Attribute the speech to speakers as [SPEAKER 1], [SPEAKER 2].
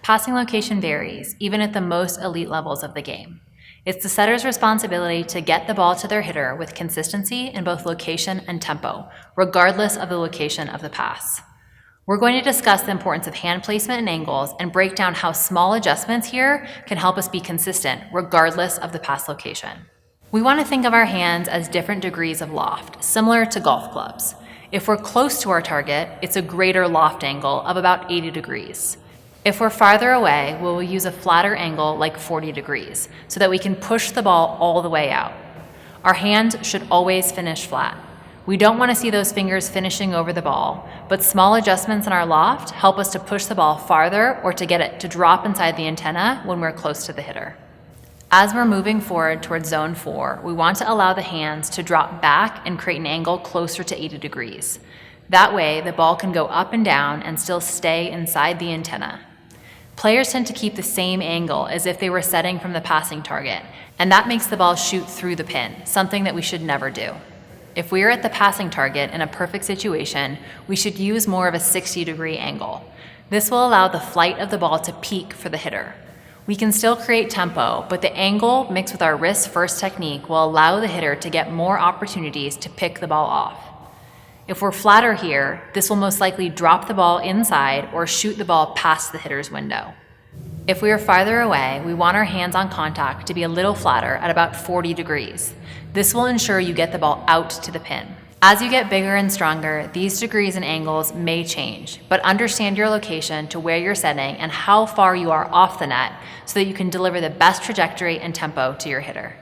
[SPEAKER 1] Passing location varies, even at the most elite levels of the game. It's the setter's responsibility to get the ball to their hitter with consistency in both location and tempo, regardless of the location of the pass. We're going to discuss the importance of hand placement and angles and break down how small adjustments here can help us be consistent, regardless of the pass location. We want to think of our hands as different degrees of loft, similar to golf clubs. If we're close to our target, it's a greater loft angle of about 80 degrees. If we're farther away, we'll use a flatter angle like 40 degrees so that we can push the ball all the way out. Our hand should always finish flat. We don't want to see those fingers finishing over the ball, but small adjustments in our loft help us to push the ball farther or to get it to drop inside the antenna when we're close to the hitter. As we're moving forward towards zone 4, we want to allow the hands to drop back and create an angle closer to 80 degrees. That way, the ball can go up and down and still stay inside the antenna. Players tend to keep the same angle as if they were setting from the passing target, and that makes the ball shoot through the pin, something that we should never do. If we are at the passing target in a perfect situation, we should use more of a 60-degree angle. This will allow the flight of the ball to peak for the hitter. We can still create tempo, but the angle mixed with our wrist-first technique will allow the hitter to get more opportunities to pick the ball off. If we're flatter here, this will most likely drop the ball inside or shoot the ball past the hitter's window. If we are farther away, we want our hands on contact to be a little flatter at about 40 degrees. This will ensure you get the ball out to the pin. As you get bigger and stronger, these degrees and angles may change, but understand your location to where you're setting and how far you are off the net so that you can deliver the best trajectory and tempo to your hitter.